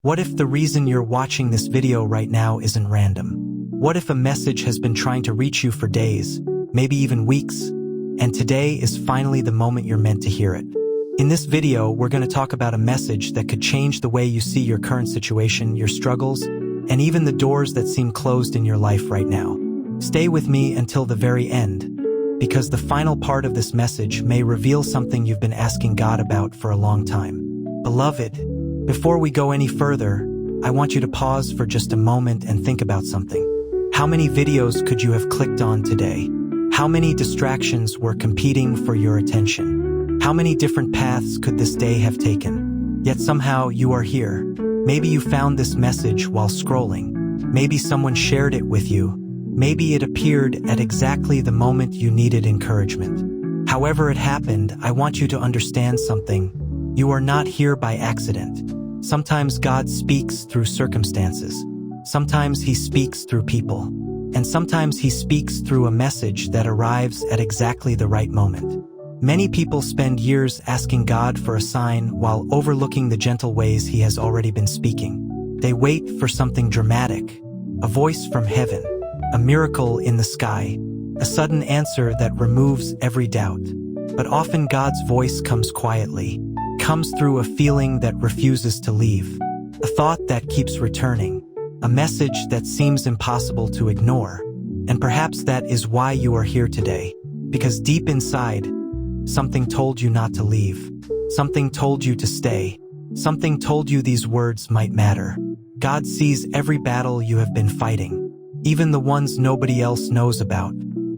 What if the reason you're watching this video right now isn't random? What if a message has been trying to reach you for days, maybe even weeks, and today is finally the moment you're meant to hear it? In this video, we're going to talk about a message that could change the way you see your current situation, your struggles, and even the doors that seem closed in your life right now. Stay with me until the very end, because the final part of this message may reveal something you've been asking God about for a long time. Beloved, before we go any further, I want you to pause for just a moment and think about something. How many videos could you have clicked on today? How many distractions were competing for your attention? How many different paths could this day have taken? Yet somehow you are here. Maybe you found this message while scrolling. Maybe someone shared it with you. Maybe it appeared at exactly the moment you needed encouragement. However it happened, I want you to understand something. You are not here by accident. Sometimes God speaks through circumstances. Sometimes He speaks through people. And sometimes He speaks through a message that arrives at exactly the right moment. Many people spend years asking God for a sign while overlooking the gentle ways He has already been speaking. They wait for something dramatic, a voice from heaven, a miracle in the sky, a sudden answer that removes every doubt. But often God's voice comes quietly, comes through a feeling that refuses to leave, a thought that keeps returning, a message that seems impossible to ignore. And perhaps that is why you are here today, because deep inside, something told you not to leave, something told you to stay, something told you these words might matter. God sees every battle you have been fighting, even the ones nobody else knows about.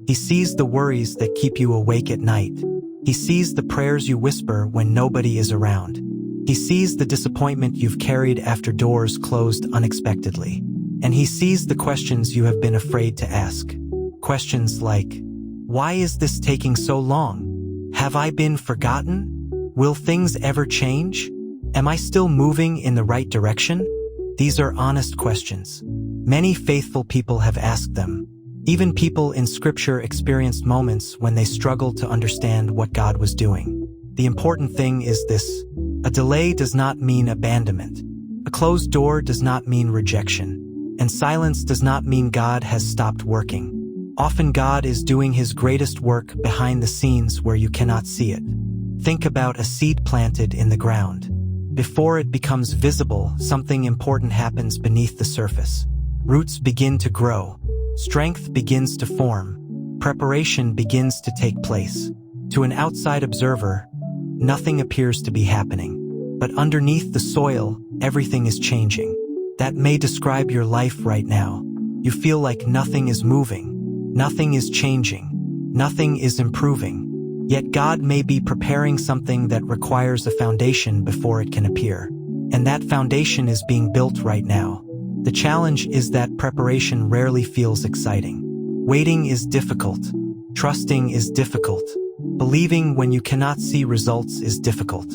He sees the worries that keep you awake at night. He sees the prayers you whisper when nobody is around. He sees the disappointment you've carried after doors closed unexpectedly. And He sees the questions you have been afraid to ask. Questions like, why is this taking so long? Have I been forgotten? Will things ever change? Am I still moving in the right direction? These are honest questions. Many faithful people have asked them. Even people in Scripture experienced moments when they struggled to understand what God was doing. The important thing is this: a delay does not mean abandonment. A closed door does not mean rejection. And silence does not mean God has stopped working. Often God is doing His greatest work behind the scenes where you cannot see it. Think about a seed planted in the ground. Before it becomes visible, something important happens beneath the surface. Roots begin to grow. Strength begins to form. Preparation begins to take place. To an outside observer, nothing appears to be happening. But underneath the soil, everything is changing. That may describe your life right now. You feel like nothing is moving. Nothing is changing. Nothing is improving. Yet God may be preparing something that requires a foundation before it can appear. And that foundation is being built right now. The challenge is that preparation rarely feels exciting. Waiting is difficult. Trusting is difficult. Believing when you cannot see results is difficult.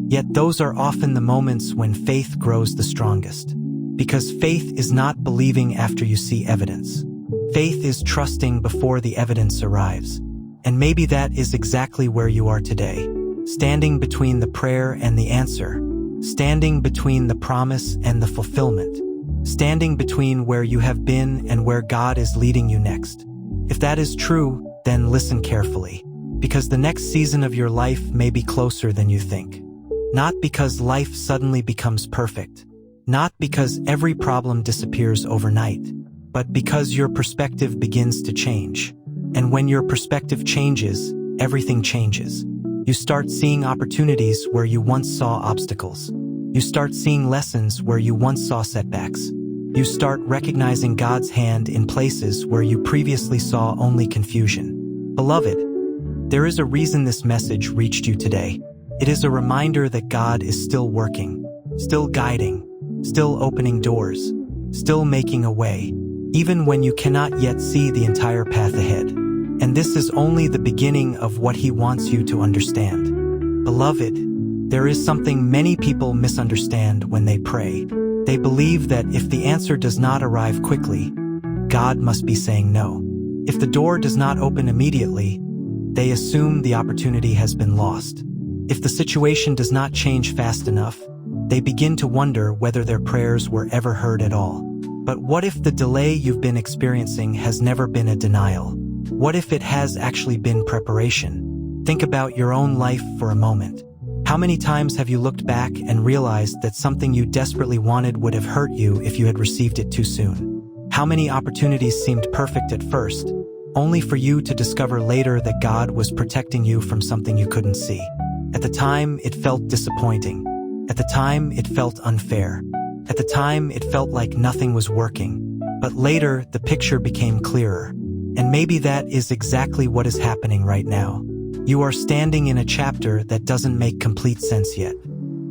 Yet those are often the moments when faith grows the strongest. Because faith is not believing after you see evidence. Faith is trusting before the evidence arrives. And maybe that is exactly where you are today. Standing between the prayer and the answer. Standing between the promise and the fulfillment. Standing between where you have been and where God is leading you next. If that is true, then listen carefully. Because the next season of your life may be closer than you think. Not because life suddenly becomes perfect. Not because every problem disappears overnight. But because your perspective begins to change. And when your perspective changes, everything changes. You start seeing opportunities where you once saw obstacles. You start seeing lessons where you once saw setbacks. You start recognizing God's hand in places where you previously saw only confusion. Beloved, there is a reason this message reached you today. It is a reminder that God is still working, still guiding, still opening doors, still making a way, even when you cannot yet see the entire path ahead. And this is only the beginning of what He wants you to understand. Beloved, there is something many people misunderstand when they pray. They believe that if the answer does not arrive quickly, God must be saying no. If the door does not open immediately, they assume the opportunity has been lost. If the situation does not change fast enough, They begin to wonder whether their prayers were ever heard at all. But what if the delay you've been experiencing has never been a denial? What if it has actually been preparation? Think about your own life for a moment. How many times have you looked back and realized that something you desperately wanted would have hurt you if you had received it too soon? How many opportunities seemed perfect at first, only for you to discover later that God was protecting you from something you couldn't see? At the time, it felt disappointing. At the time, it felt unfair. At the time, it felt like nothing was working. But later, the picture became clearer. And maybe that is exactly what is happening right now. You are standing in a chapter that doesn't make complete sense yet.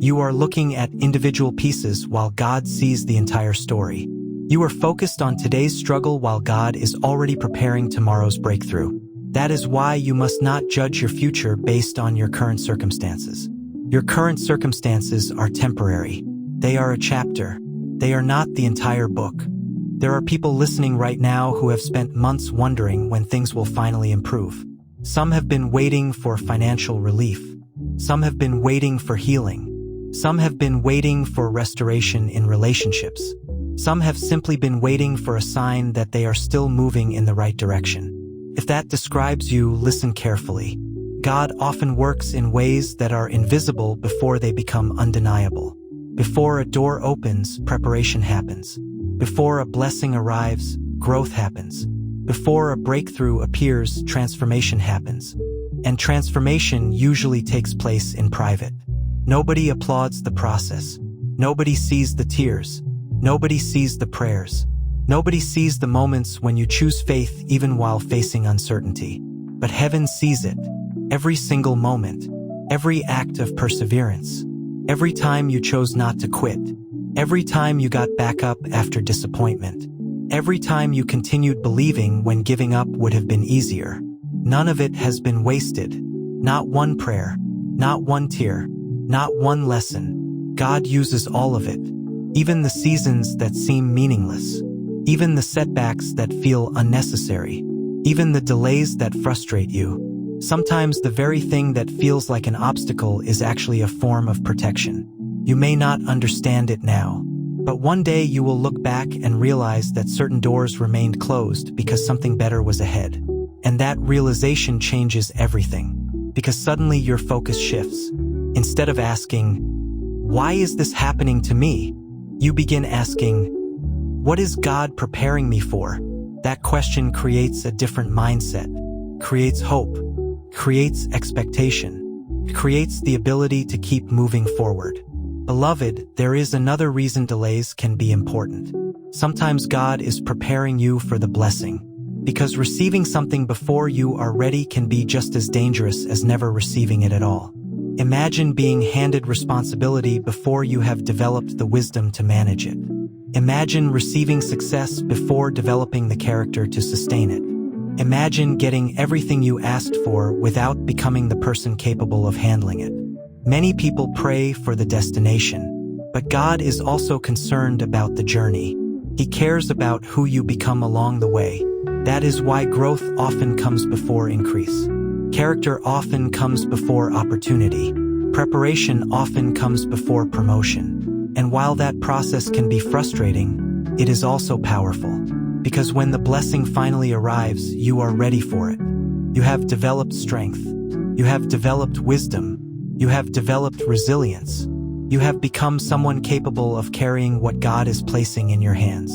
You are looking at individual pieces while God sees the entire story. You are focused on today's struggle while God is already preparing tomorrow's breakthrough. That is why you must not judge your future based on your current circumstances. Your current circumstances are temporary. They are a chapter. They are not the entire book. There are people listening right now who have spent months wondering when things will finally improve. Some have been waiting for financial relief. Some have been waiting for healing. Some have been waiting for restoration in relationships. Some have simply been waiting for a sign that they are still moving in the right direction. If that describes you, listen carefully. God often works in ways that are invisible before they become undeniable. Before a door opens, preparation happens. Before a blessing arrives, growth happens. Before a breakthrough appears, transformation happens. And transformation usually takes place in private. Nobody applauds the process. Nobody sees the tears. Nobody sees the prayers. Nobody sees the moments when you choose faith even while facing uncertainty. But heaven sees it. Every single moment. Every act of perseverance. Every time you chose not to quit. Every time you got back up after disappointment. Every time you continued believing when giving up would have been easier. None of it has been wasted. Not one prayer. Not one tear. Not one lesson. God uses all of it. Even the seasons that seem meaningless. Even the setbacks that feel unnecessary. Even the delays that frustrate you. Sometimes the very thing that feels like an obstacle is actually a form of protection. You may not understand it now, but one day you will look back and realize that certain doors remained closed because something better was ahead. And that realization changes everything, because suddenly your focus shifts. Instead of asking, "Why is this happening to me?" you begin asking, "What is God preparing me for?" That question creates a different mindset, creates hope, creates expectation, creates the ability to keep moving forward. Beloved, there is another reason delays can be important. Sometimes God is preparing you for the blessing, because receiving something before you are ready can be just as dangerous as never receiving it at all. Imagine being handed responsibility before you have developed the wisdom to manage it. Imagine receiving success before developing the character to sustain it. Imagine getting everything you asked for without becoming the person capable of handling it. Many people pray for the destination, but God is also concerned about the journey. He cares about who you become along the way. That is why growth often comes before increase. Character often comes before opportunity. Preparation often comes before promotion. And while that process can be frustrating, it is also powerful. Because when the blessing finally arrives, you are ready for it. You have developed strength. You have developed wisdom. You have developed resilience. You have become someone capable of carrying what God is placing in your hands.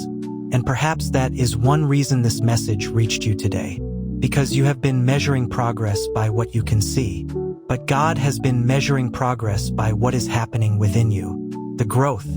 And perhaps that is one reason this message reached you today. Because you have been measuring progress by what you can see. But God has been measuring progress by what is happening within you. The growth,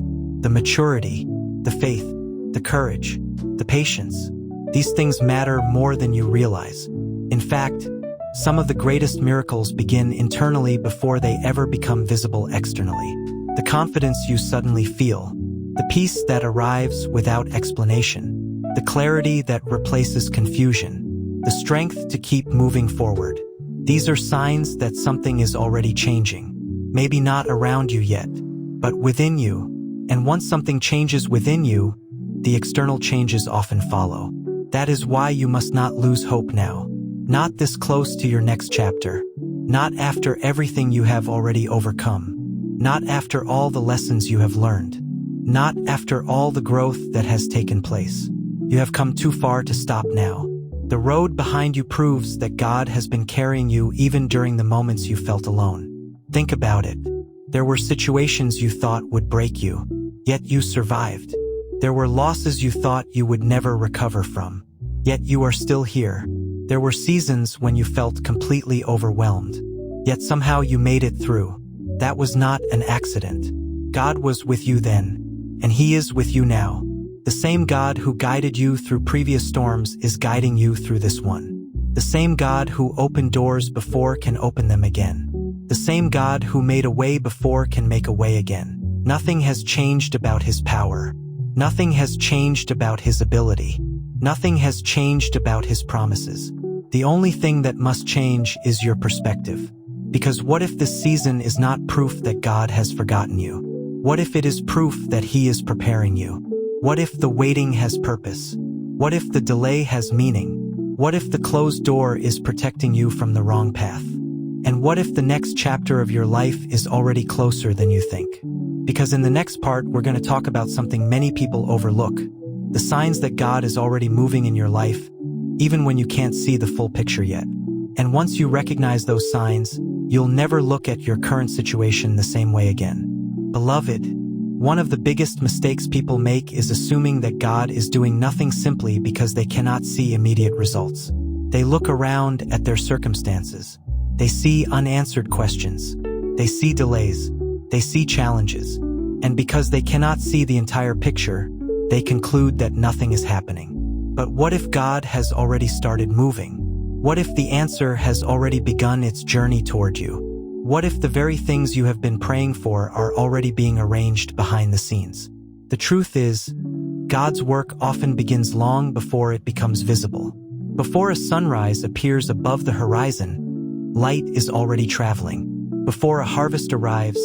the maturity, the faith, the courage, the patience. These things matter more than you realize. In fact, some of the greatest miracles begin internally before they ever become visible externally. The confidence you suddenly feel, the peace that arrives without explanation, the clarity that replaces confusion, the strength to keep moving forward. These are signs that something is already changing. Maybe not around you yet, but within you. And once something changes within you, the external changes often follow. That is why you must not lose hope now. Not this close to your next chapter. Not after everything you have already overcome. Not after all the lessons you have learned. Not after all the growth that has taken place. You have come too far to stop now. The road behind you proves that God has been carrying you even during the moments you felt alone. Think about it. There were situations you thought would break you, yet you survived. There were losses you thought you would never recover from, yet you are still here. There were seasons when you felt completely overwhelmed, yet somehow you made it through. That was not an accident. God was with you then, and He is with you now. The same God who guided you through previous storms is guiding you through this one. The same God who opened doors before can open them again. The same God who made a way before can make a way again. Nothing has changed about His power. Nothing has changed about His ability. Nothing has changed about His promises. The only thing that must change is your perspective. Because what if this season is not proof that God has forgotten you? What if it is proof that He is preparing you? What if the waiting has purpose? What if the delay has meaning? What if the closed door is protecting you from the wrong path? And what if the next chapter of your life is already closer than you think? Because in the next part, we're going to talk about something many people overlook. The signs that God is already moving in your life, even when you can't see the full picture yet. And once you recognize those signs, you'll never look at your current situation the same way again. Beloved, one of the biggest mistakes people make is assuming that God is doing nothing simply because they cannot see immediate results. They look around at their circumstances. They see unanswered questions. They see delays. They see challenges. And because they cannot see the entire picture, they conclude that nothing is happening. But what if God has already started moving? What if the answer has already begun its journey toward you? What if the very things you have been praying for are already being arranged behind the scenes? The truth is, God's work often begins long before it becomes visible. Before a sunrise appears above the horizon, light is already traveling. Before a harvest arrives,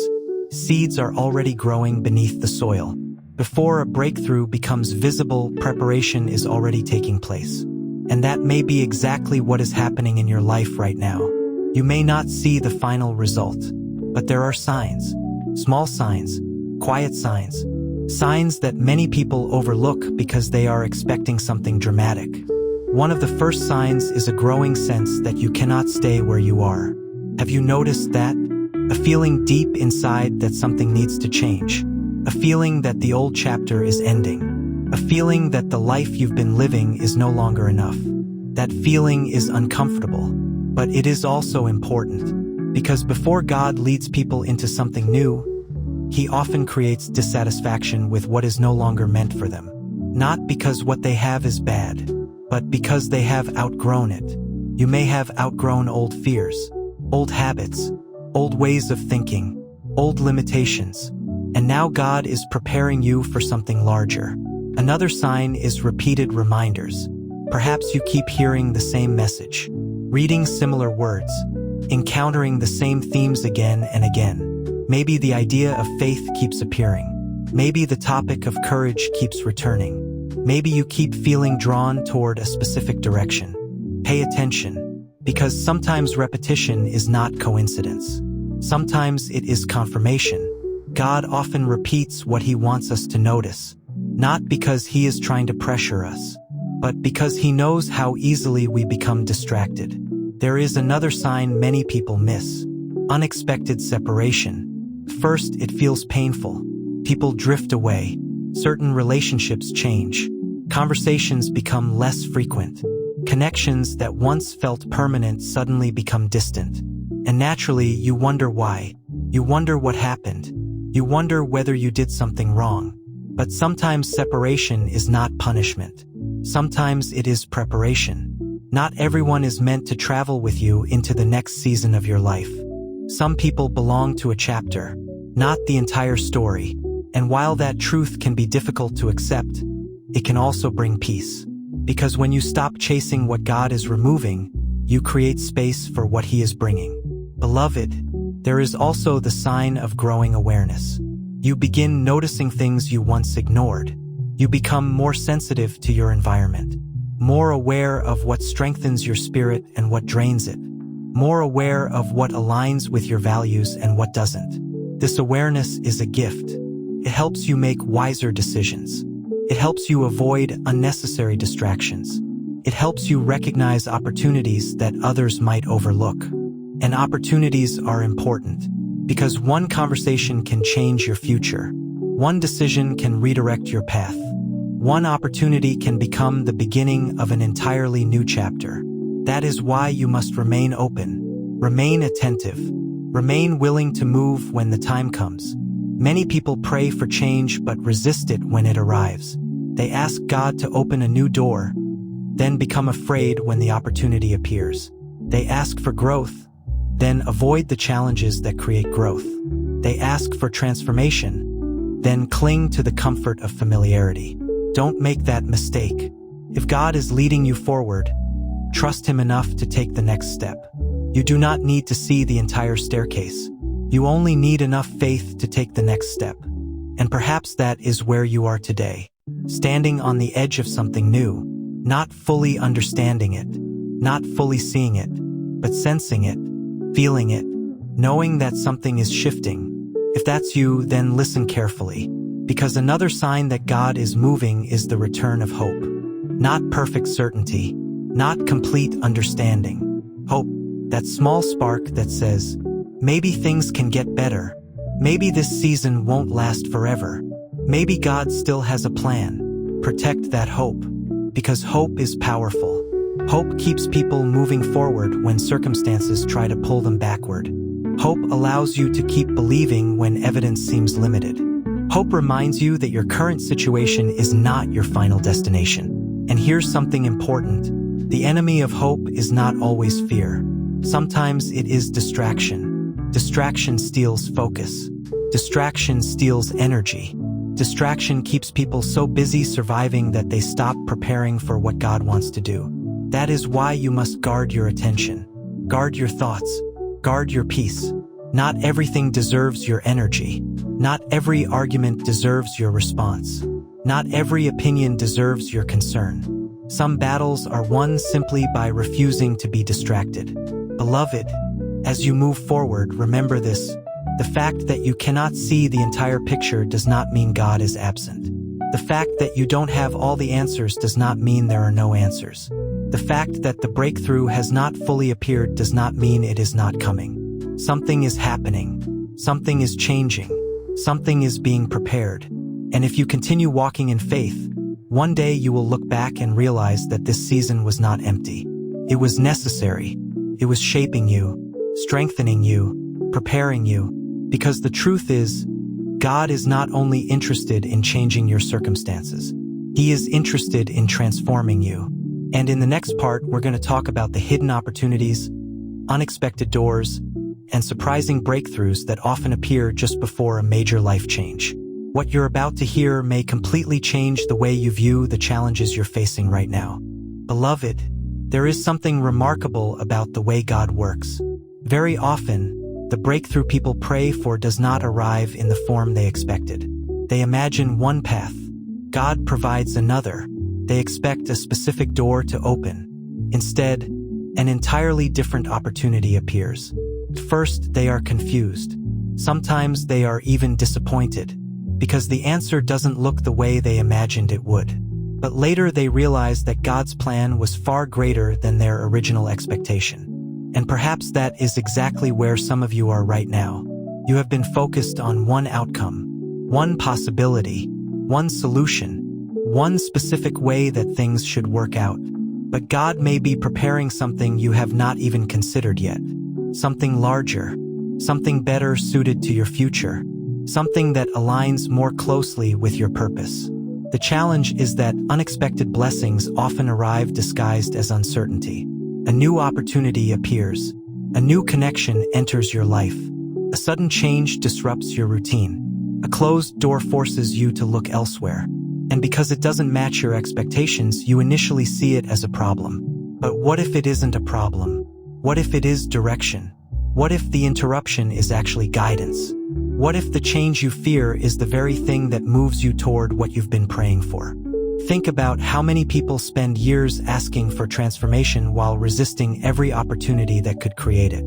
seeds are already growing beneath the soil. Before a breakthrough becomes visible, preparation is already taking place. And that may be exactly what is happening in your life right now. You may not see the final result, but there are signs, small signs, quiet signs, signs that many people overlook because they are expecting something dramatic. One of the first signs is a growing sense that you cannot stay where you are. Have you noticed that? A feeling deep inside that something needs to change. A feeling that the old chapter is ending. A feeling that the life you've been living is no longer enough. That feeling is uncomfortable, but it is also important, because before God leads people into something new, He often creates dissatisfaction with what is no longer meant for them. Not because what they have is bad, but because they have outgrown it. You may have outgrown old fears, old habits, old ways of thinking, old limitations, and now God is preparing you for something larger. Another sign is repeated reminders. Perhaps you keep hearing the same message, reading similar words, encountering the same themes again and again. Maybe the idea of faith keeps appearing. Maybe the topic of courage keeps returning. Maybe you keep feeling drawn toward a specific direction. Pay attention, because sometimes repetition is not coincidence. Sometimes it is confirmation. God often repeats what He wants us to notice, not because He is trying to pressure us, but because He knows how easily we become distracted. There is another sign many people miss: unexpected separation. First, it feels painful. People drift away. Certain relationships change. Conversations become less frequent. Connections that once felt permanent suddenly become distant. And naturally, you wonder why. You wonder what happened. You wonder whether you did something wrong. But sometimes separation is not punishment. Sometimes it is preparation. Not everyone is meant to travel with you into the next season of your life. Some people belong to a chapter, not the entire story. And while that truth can be difficult to accept, it can also bring peace. Because when you stop chasing what God is removing, you create space for what He is bringing. Beloved, there is also the sign of growing awareness. You begin noticing things you once ignored. You become more sensitive to your environment, more aware of what strengthens your spirit and what drains it, more aware of what aligns with your values and what doesn't. This awareness is a gift. It helps you make wiser decisions. It helps you avoid unnecessary distractions. It helps you recognize opportunities that others might overlook. And opportunities are important because one conversation can change your future. One decision can redirect your path. One opportunity can become the beginning of an entirely new chapter. That is why you must remain open, remain attentive, remain willing to move when the time comes. Many people pray for change but resist it when it arrives. They ask God to open a new door, then become afraid when the opportunity appears. They ask for growth, then avoid the challenges that create growth. They ask for transformation, then cling to the comfort of familiarity. Don't make that mistake. If God is leading you forward, trust Him enough to take the next step. You do not need to see the entire staircase. You only need enough faith to take the next step. And perhaps that is where you are today, standing on the edge of something new, not fully understanding it, not fully seeing it, but sensing it, feeling it, knowing that something is shifting. If that's you, then listen carefully, because another sign that God is moving is the return of hope. Not perfect certainty, not complete understanding. Hope, that small spark that says, maybe things can get better. Maybe this season won't last forever. Maybe God still has a plan. Protect that hope, because hope is powerful. Hope keeps people moving forward when circumstances try to pull them backward. Hope allows you to keep believing when evidence seems limited. Hope reminds you that your current situation is not your final destination. And here's something important. The enemy of hope is not always fear. Sometimes it is distraction. Distraction steals focus. Distraction steals energy. Distraction keeps people so busy surviving that they stop preparing for what God wants to do. That is why you must guard your attention. Guard your thoughts. Guard your peace. Not everything deserves your energy. Not every argument deserves your response. Not every opinion deserves your concern. Some battles are won simply by refusing to be distracted. Beloved, as you move forward, remember this. The fact that you cannot see the entire picture does not mean God is absent. The fact that you don't have all the answers does not mean there are no answers. The fact that the breakthrough has not fully appeared does not mean it is not coming. Something is happening. Something is changing. Something is being prepared. And if you continue walking in faith, one day you will look back and realize that this season was not empty. It was necessary. It was shaping you, strengthening you, preparing you. Because the truth is, God is not only interested in changing your circumstances, He is interested in transforming you. And in the next part, we're going to talk about the hidden opportunities, unexpected doors, and surprising breakthroughs that often appear just before a major life change. What you're about to hear may completely change the way you view the challenges you're facing right now. Beloved, there is something remarkable about the way God works. Very often, the breakthrough people pray for does not arrive in the form they expected. They imagine one path. God provides another. They expect a specific door to open. Instead, an entirely different opportunity appears. First, they are confused. Sometimes they are even disappointed, because the answer doesn't look the way they imagined it would. But later they realize that God's plan was far greater than their original expectation. And perhaps that is exactly where some of you are right now. You have been focused on one outcome, one possibility, one solution, one specific way that things should work out. But God may be preparing something you have not even considered yet. Something larger, something better suited to your future, something that aligns more closely with your purpose. The challenge is that unexpected blessings often arrive disguised as uncertainty. A new opportunity appears. A new connection enters your life. A sudden change disrupts your routine. A closed door forces you to look elsewhere. And because it doesn't match your expectations, you initially see it as a problem. But what if it isn't a problem? What if it is direction? What if the interruption is actually guidance? What if the change you fear is the very thing that moves you toward what you've been praying for? Think about how many people spend years asking for transformation while resisting every opportunity that could create it.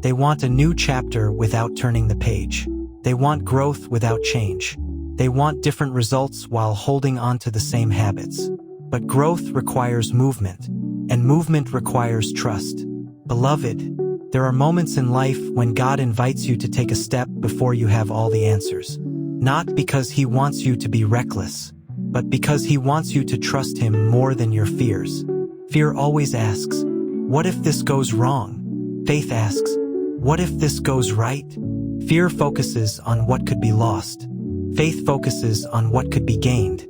They want a new chapter without turning the page. They want growth without change. They want different results while holding on to the same habits. But growth requires movement, and movement requires trust. Beloved, there are moments in life when God invites you to take a step before you have all the answers. Not because He wants you to be reckless, but because He wants you to trust Him more than your fears. Fear always asks, what if this goes wrong? Faith asks, what if this goes right? Fear focuses on what could be lost. Faith focuses on what could be gained.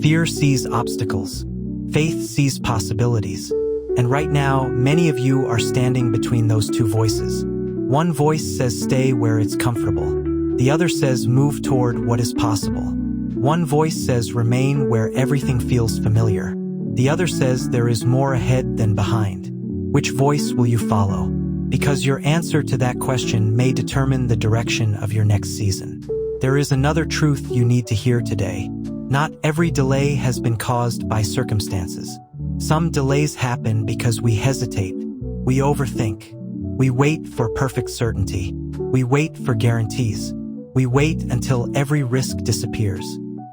Fear sees obstacles. Faith sees possibilities. And right now, many of you are standing between those two voices. One voice says stay where it's comfortable. The other says move toward what is possible. One voice says remain where everything feels familiar. The other says there is more ahead than behind. Which voice will you follow? Because your answer to that question may determine the direction of your next season. There is another truth you need to hear today. Not every delay has been caused by circumstances. Some delays happen because we hesitate, we overthink, we wait for perfect certainty, we wait for guarantees, we wait until every risk disappears.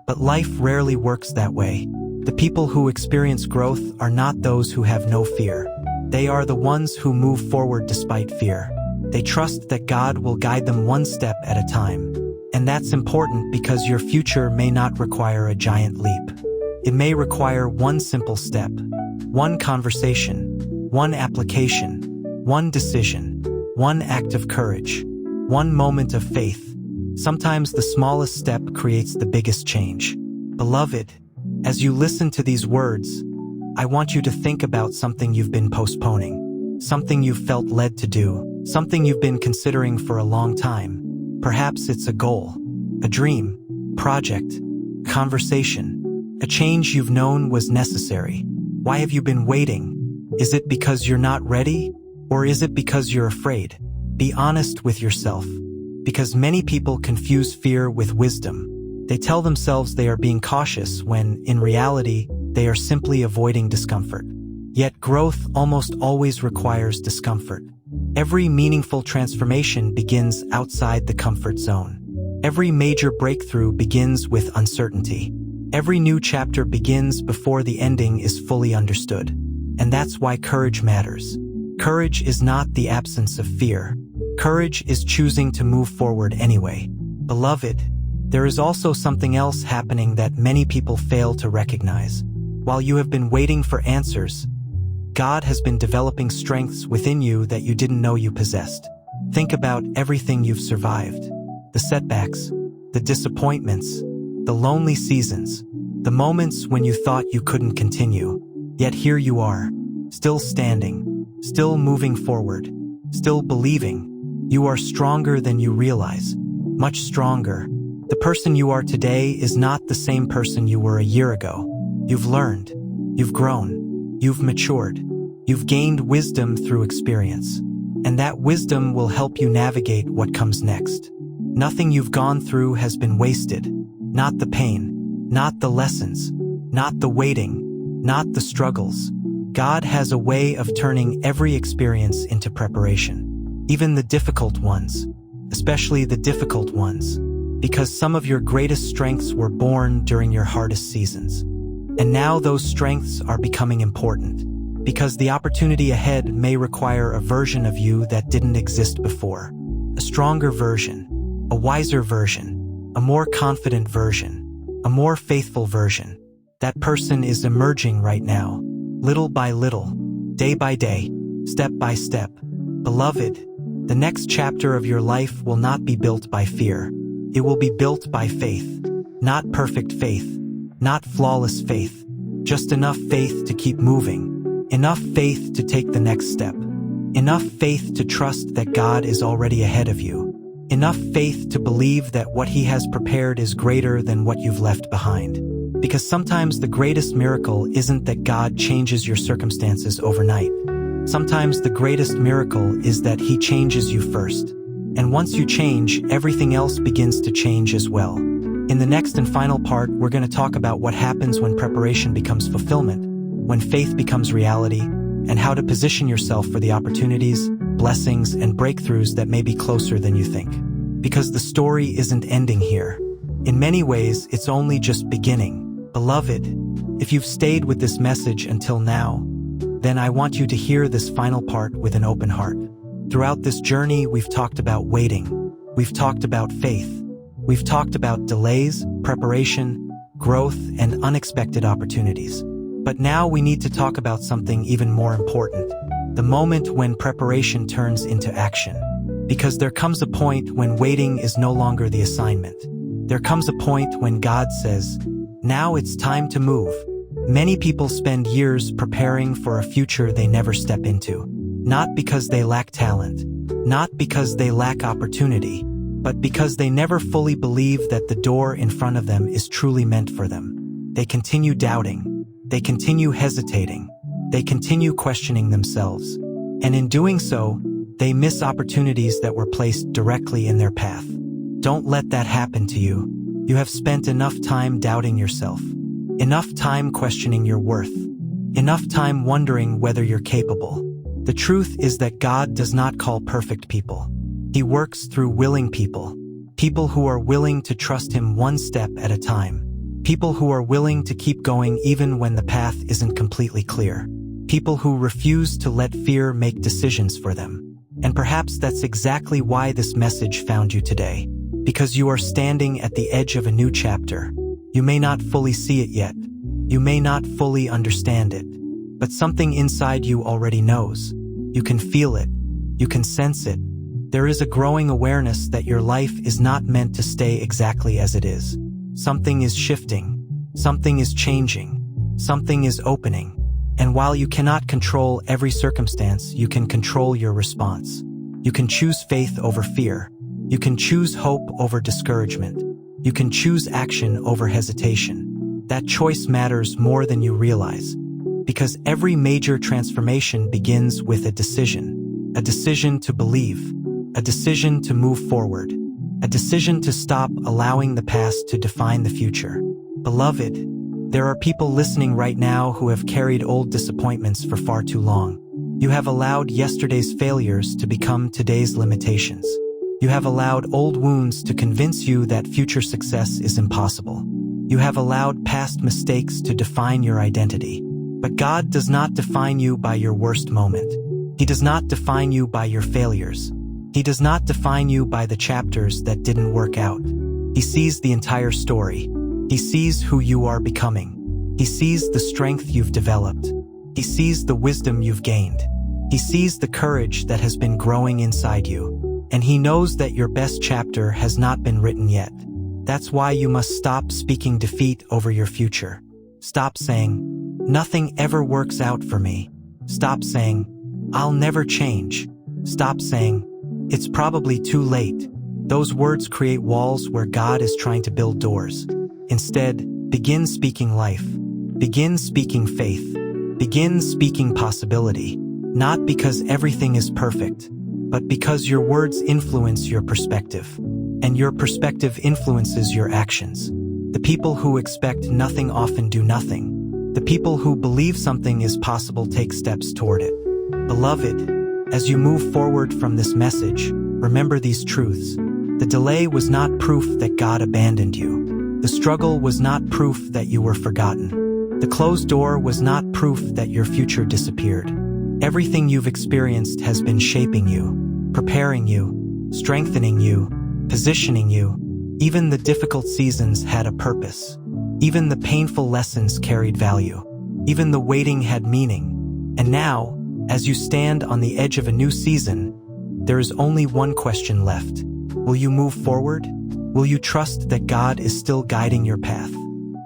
But life rarely works that way. The people who experience growth are not those who have no fear. They are the ones who move forward despite fear. They trust that God will guide them one step at a time. And that's important because your future may not require a giant leap. It may require one simple step, one conversation, one application, one decision, one act of courage, one moment of faith. Sometimes the smallest step creates the biggest change. Beloved, as you listen to these words, I want you to think about something you've been postponing, something you've felt led to do, something you've been considering for a long time. Perhaps it's a goal, a dream, project, conversation, a change you've known was necessary. Why have you been waiting? Is it because you're not ready? Or is it because you're afraid? Be honest with yourself. Because many people confuse fear with wisdom. They tell themselves they are being cautious when, in reality, they are simply avoiding discomfort. Yet growth almost always requires discomfort. Every meaningful transformation begins outside the comfort zone. Every major breakthrough begins with uncertainty. Every new chapter begins before the ending is fully understood. And that's why courage matters. Courage is not the absence of fear. Courage is choosing to move forward anyway. Beloved, there is also something else happening that many people fail to recognize. While you have been waiting for answers, God has been developing strengths within you that you didn't know you possessed. Think about everything you've survived. The setbacks, the disappointments, the lonely seasons, the moments when you thought you couldn't continue. Yet here you are, still standing, still moving forward, still believing. You are stronger than you realize, much stronger. The person you are today is not the same person you were a year ago. You've learned, you've grown, you've matured, you've gained wisdom through experience. And that wisdom will help you navigate what comes next. Nothing you've gone through has been wasted. Not the pain, not the lessons, not the waiting, not the struggles. God has a way of turning every experience into preparation. Even the difficult ones, especially the difficult ones, because some of your greatest strengths were born during your hardest seasons. And now those strengths are becoming important, because the opportunity ahead may require a version of you that didn't exist before. A stronger version, a wiser version, a more confident version, a more faithful version. That person is emerging right now, little by little, day by day, step by step. Beloved, the next chapter of your life will not be built by fear. It will be built by faith. Not perfect faith, not flawless faith, just enough faith to keep moving, enough faith to take the next step, enough faith to trust that God is already ahead of you, enough faith to believe that what He has prepared is greater than what you've left behind. Because sometimes the greatest miracle isn't that God changes your circumstances overnight. Sometimes the greatest miracle is that He changes you first. And once you change, everything else begins to change as well. In the next and final part, we're going to talk about what happens when preparation becomes fulfillment, when faith becomes reality, and how to position yourself for the opportunities, blessings, and breakthroughs that may be closer than you think. because the story isn't ending here. In many ways, it's only just beginning. Beloved, if you've stayed with this message until now, then I want you to hear this final part with an open heart. Throughout this journey, we've talked about waiting. We've talked about faith. We've talked about delays, preparation, growth, and unexpected opportunities. But now we need to talk about something even more important. The moment when preparation turns into action. Because there comes a point when waiting is no longer the assignment. There comes a point when God says, "Now it's time to move." Many people spend years preparing for a future they never step into. Not because they lack talent, not because they lack opportunity, but because they never fully believe that the door in front of them is truly meant for them. They continue doubting. They continue hesitating. They continue questioning themselves. And in doing so, they miss opportunities that were placed directly in their path. Don't let that happen to you. You have spent enough time doubting yourself. Enough time questioning your worth. Enough time wondering whether you're capable. The truth is that God does not call perfect people. He works through willing people. People who are willing to trust Him one step at a time. People who are willing to keep going even when the path isn't completely clear. People who refuse to let fear make decisions for them. And perhaps that's exactly why this message found you today. Because you are standing at the edge of a new chapter. You may not fully see it yet. You may not fully understand it. But something inside you already knows. You can feel it. You can sense it. There is a growing awareness that your life is not meant to stay exactly as it is. Something is shifting. Something is changing. Something is opening. And while you cannot control every circumstance, you can control your response. You can choose faith over fear. You can choose hope over discouragement. You can choose action over hesitation. That choice matters more than you realize. Because every major transformation begins with a decision. A decision to believe. A decision to move forward. A decision to stop allowing the past to define the future. Beloved, there are people listening right now who have carried old disappointments for far too long. You have allowed yesterday's failures to become today's limitations. You have allowed old wounds to convince you that future success is impossible. You have allowed past mistakes to define your identity. But God does not define you by your worst moment. He does not define you by your failures. He does not define you by the chapters that didn't work out. He sees the entire story. He sees who you are becoming. He sees the strength you've developed. He sees the wisdom you've gained. He sees the courage that has been growing inside you. And He knows that your best chapter has not been written yet. That's why you must stop speaking defeat over your future. Stop saying, "Nothing ever works out for me." Stop saying, "I'll never change." Stop saying, "It's probably too late." Those words create walls where God is trying to build doors. Instead, begin speaking life. Begin speaking faith. Begin speaking possibility. Not because everything is perfect, but because your words influence your perspective. And your perspective influences your actions. The people who expect nothing often do nothing. The people who believe something is possible take steps toward it. Beloved, as you move forward from this message, remember these truths. The delay was not proof that God abandoned you. The struggle was not proof that you were forgotten. The closed door was not proof that your future disappeared. Everything you've experienced has been shaping you, preparing you, strengthening you, positioning you. Even the difficult seasons had a purpose. Even the painful lessons carried value. Even the waiting had meaning. And now, as you stand on the edge of a new season, there is only one question left. Will you move forward? Will you trust that God is still guiding your path?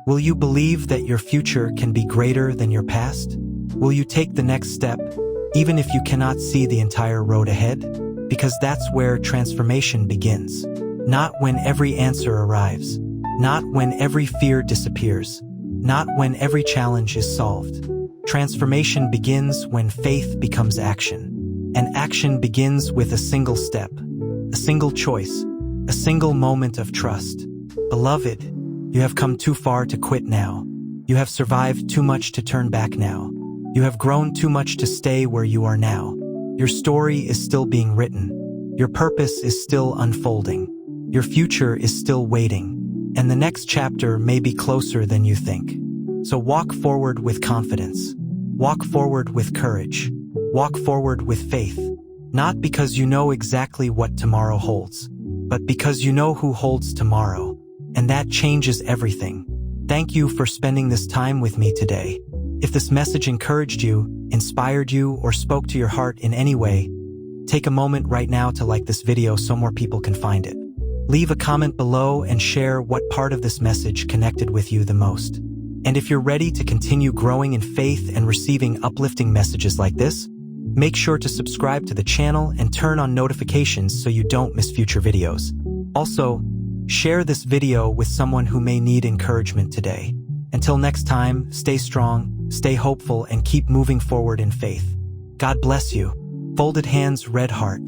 Will you believe that your future can be greater than your past? Will you take the next step, even if you cannot see the entire road ahead? Because that's where transformation begins. Not when every answer arrives. Not when every fear disappears. Not when every challenge is solved. Transformation begins when faith becomes action. And action begins with a single step, a single choice, a single moment of trust. Beloved, you have come too far to quit now. You have survived too much to turn back now. You have grown too much to stay where you are now. Your story is still being written. Your purpose is still unfolding. Your future is still waiting, and the next chapter may be closer than you think. So walk forward with confidence. Walk forward with courage. Walk forward with faith. Not because you know exactly what tomorrow holds, but because you know who holds tomorrow. And that changes everything. Thank you for spending this time with me today. If this message encouraged you, inspired you, or spoke to your heart in any way, take a moment right now to like this video so more people can find it. Leave a comment below and share what part of this message connected with you the most. And if you're ready to continue growing in faith and receiving uplifting messages like this, make sure to subscribe to the channel and turn on notifications so you don't miss future videos. Also, share this video with someone who may need encouragement today. Until next time, stay strong, stay hopeful, and keep moving forward in faith. God bless you. Folded hands, red heart.